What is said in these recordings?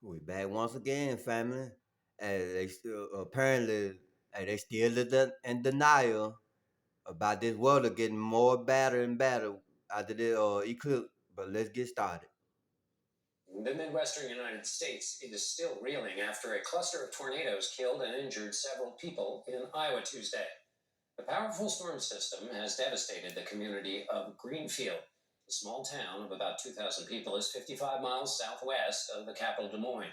We back once again, family. And they still apparently they still in denial about this weather getting more badder and badder after the eclipse. But let's get started. The Midwestern United States is still reeling after a cluster of tornadoes killed and injured several people in Iowa Tuesday. The powerful storm system has devastated the community of Greenfield. The small town of about 2,000 people is 55 miles southwest of the capital, Des Moines.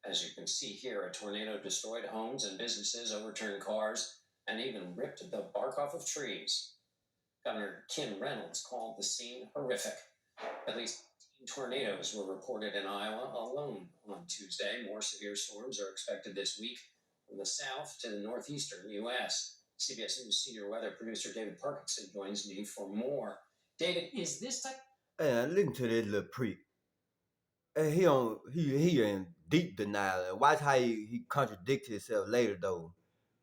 As you can see here, a tornado destroyed homes and businesses, overturned cars, and even ripped the bark off of trees. Governor Kim Reynolds called the scene horrific. At least 18 tornadoes were reported in Iowa alone on Tuesday. More severe storms are expected this week from the south to the northeastern U.S. CBS News senior weather producer David Parkinson joins me for more. David, is this type? And listen to this little prick. And he in deep denial. And watch how he contradicts himself later though.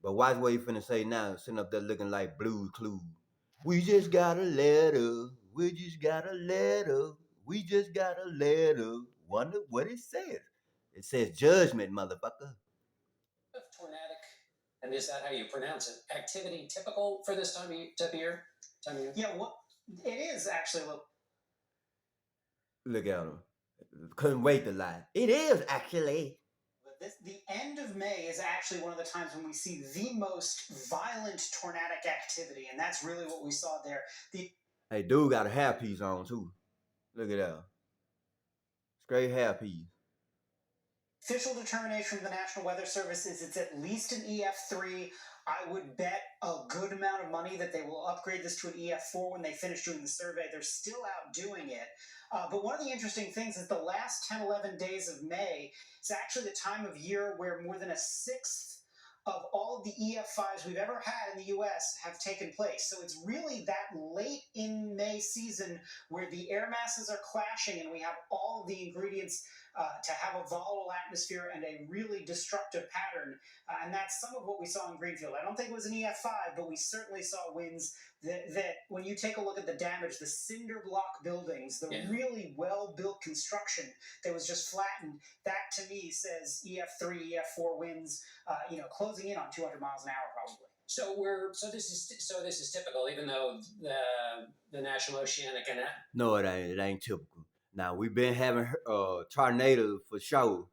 But watch what he finna say now, sitting up there looking like Blue's Clues. We just got a letter. We just got a letter. We just got a letter. Wonder what it says. It says judgment, motherfucker. Tornadic, and is that how you pronounce it? Activity typical for this time of year? Yeah, well, it is actually. Look at him. Couldn't wait to lie. It is actually. The end of May is actually one of the times when we see the most violent tornadic activity, and that's really what we saw there. Hey, dude got a hairpiece on too. Look at that. Straight hairpiece. Official determination from the National Weather Service is it's at least an EF3. I would bet a good amount of money that they will upgrade this to an EF4 when they finish doing the survey. They're still out doing it. But one of the interesting things is the last 10, 11 days of May is actually the time of year where more than a sixth of all of the EF5s we've ever had in the US have taken place. So it's really that late in May season where the air masses are clashing and we have all of the ingredients to have a volatile atmosphere and a really destructive pattern. And that's some of what we saw in Greenfield. I don't think it was an EF5, but we certainly saw winds that when you take a look at the damage, the cinder block buildings, the really well-built construction that was just flattened, that to me says EF3, EF4 winds, closing in on 200 miles an hour probably. So this is typical, even though the National Oceanic and No, it ain't. It ain't typical. Now we've been having tornadoes for sure,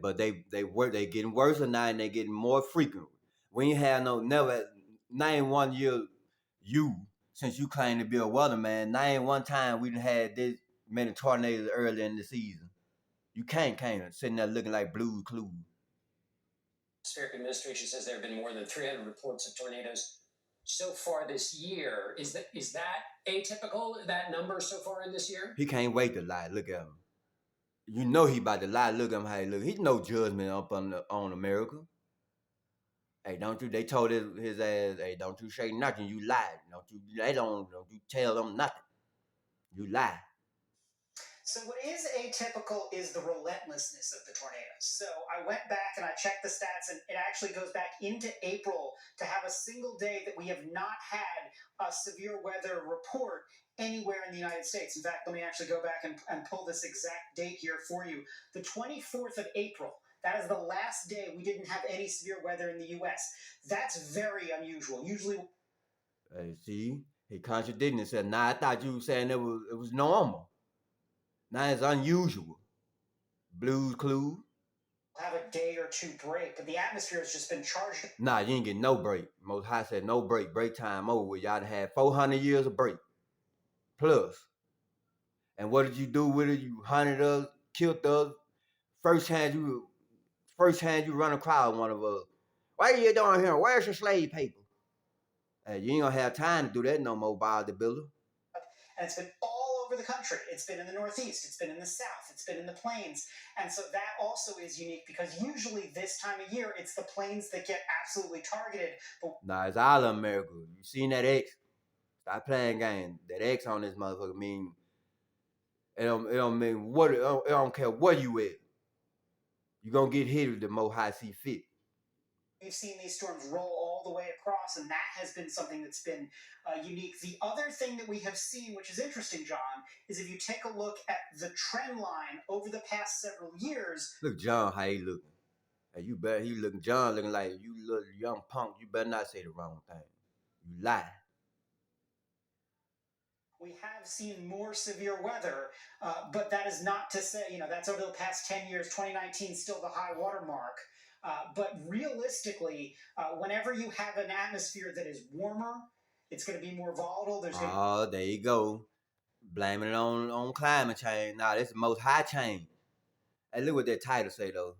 but they getting worse now and they getting more frequent. We ain't had never name one year you since you claim to be a weatherman. Name one time we done had this many tornadoes early in the season. You can't sitting there looking like Blue's Clues. Atmospheric Administration says there have been more than 300 reports of tornadoes so far this year. Is that atypical, that number so far in this year? He can't wait to lie. Look at him. You know he about to lie. Look at him how he look. He's no judgment up on America. Hey, don't you? They told his ass, hey, don't you say nothing. You lied. Don't you tell them nothing. You lie. So what is atypical is the relentlessness of the tornadoes. So I went back and I checked the stats, and it actually goes back into April to have a single day that we have not had a severe weather report anywhere in the United States. In fact, let me actually go back and pull this exact date here for you. The 24th of April. That is the last day we didn't have any severe weather in the U.S. That's very unusual. Usually, Hey, see, he contradicting himself. Now I thought you were saying it was normal. Now it's unusual. Blue's Clues. have a day or two break, but the atmosphere has just been charged. Nah, you ain't getting no break. Most High said no break. Break time over with. Y'all had 400 years of break. Plus. And what did you do with it? You hunted us, killed us. First hand you run across one of us. What are you doing here? Where's your slave paper? Hey, you ain't gonna have time to do that no more, bodybuilder. And it's been all over the country. It's been in the Northeast, it's been in the South, it's been in the plains. And so that also is unique because usually this time of year, it's the plains that get absolutely targeted. But nah, it's all of America. You seen that X? Stop playing games. That X on this motherfucker mean it don't mean what it don't care where you at. You gonna get hit with the Most High see fit. We've seen these storms roll all the way across, and that has been something that's been unique. The other thing that we have seen, which is interesting, John, is if you take a look at the trend line over the past several years. Look, John, how he looking? Hey, you better, he looking, John looking like you little young punk. You better not say the wrong thing. You lie. We have seen more severe weather, but that is not to say, that's over the past 10 years. 2019 still the high water mark. But realistically, whenever you have an atmosphere that is warmer, it's going to be more volatile. Oh, there you go. Blaming it on climate change. Nah, this is the most high change. Hey, look what that title say, though.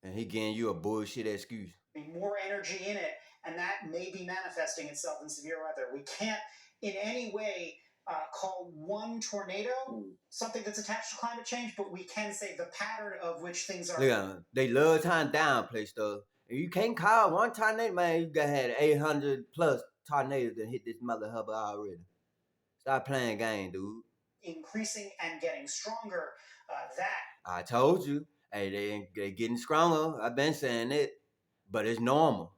And he giving you a bullshit excuse. Be more energy in it, and that may be manifesting itself in severe weather. We can't in any way call one tornado something that's attached to climate change, but we can say the pattern of which things are. Look at them. They love trying to downplay stuff. And you can't call one tornado, man. You got had 800 plus tornadoes that hit this mother hubba already. Stop playing game, dude. Increasing and getting stronger. That I told you. Hey, they getting stronger. I've been saying it. But it's normal.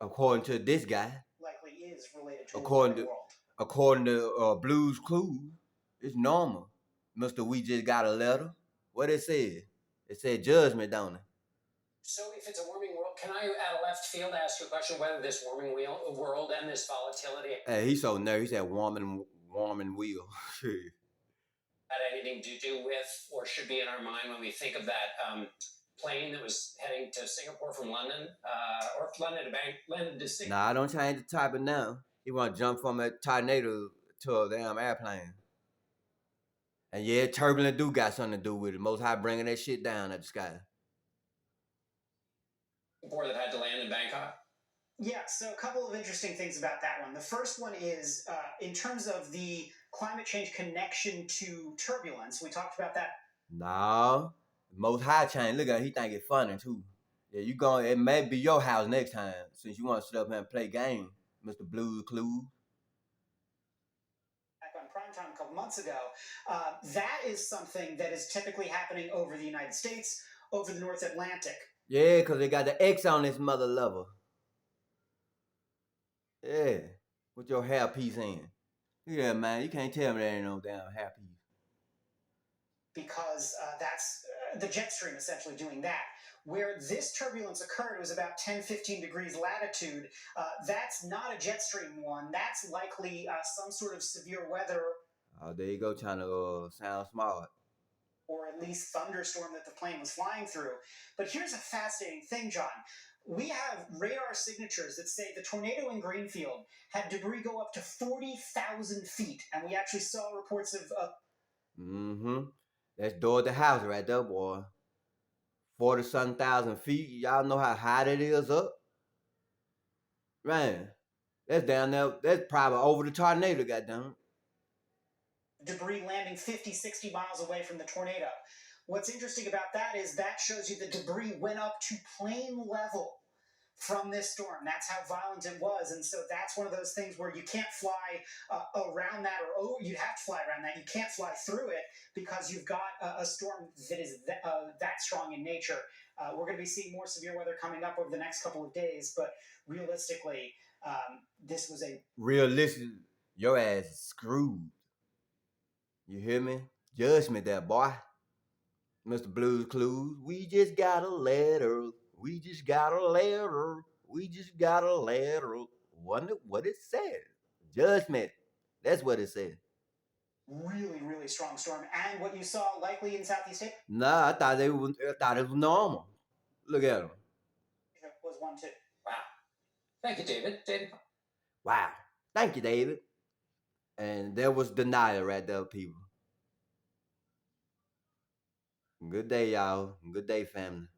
According to this guy. Likely is related to according the to world. According to Blue's Clues, it's normal. Mr. We just got a letter. What it said? It said judgment, don't it? So if it's a warming world, can I, at a left field, ask you a question whether this warming world and this volatility Hey, he's so nervous. He said warming wheel. had anything to do with or should be in our mind when we think of that plane that was heading to Singapore from London, or London to Singapore? Nah, don't change the topic now. He want to jump from a tornado to a damn airplane. And yeah, turbulent do got something to do with it. Most High bringing that shit down at the sky. That had to land in Bangkok? Yeah, so a couple of interesting things about that one. The first one is in terms of the climate change connection to turbulence. We talked about that. No, Most High change. Look at him, he think it's funny too. Yeah, it may be your house next time since you want to sit up here and play games, Mr. Blue's Clues. Back on Primetime a couple months ago, that is something that is typically happening over the United States, over the North Atlantic. Yeah, because they got the X on this mother lover. Yeah, with your hairpiece in. Yeah, man, you can't tell me that ain't no damn hairpiece. Because that's the jet stream essentially doing that. Where this turbulence occurred was about 10-15 degrees latitude. That's not a jet stream one. That's likely some sort of severe weather. Oh, there you go, trying to sound smart. Or at least thunderstorm that the plane was flying through. But here's a fascinating thing, John. We have radar signatures that say the tornado in Greenfield had debris go up to 40,000 feet. And we actually saw reports of... That's door to house right there, boy. 40-something thousand feet. Y'all know how high that is up? Man, that's down there. That's probably over the tornado, goddamn. Debris landing 50, 60 miles away from the tornado. What's interesting about that is that shows you the debris went up to plane level from this storm. That's how violent it was. And so that's one of those things where you can't fly around that, or you'd have to fly around that. You can't fly through it because you've got a storm that is that strong in nature. We're going to be seeing more severe weather coming up over the next couple of days, but realistically, this was a... Realistic, your ass is screwed. You hear me? Judgment there, boy. Mr. Blue's Clues, we just got a letter. We just got a letter. We just got a letter. Wonder what it said. Judgment. That's what it said. Really, really strong storm. And what you saw likely in Southeast Asia? Nah, I thought it was normal. Look at them. It was one too. Wow. Thank you, David. Wow. Thank you, David. And there was denial right there, people. Good day, y'all. Good day, family.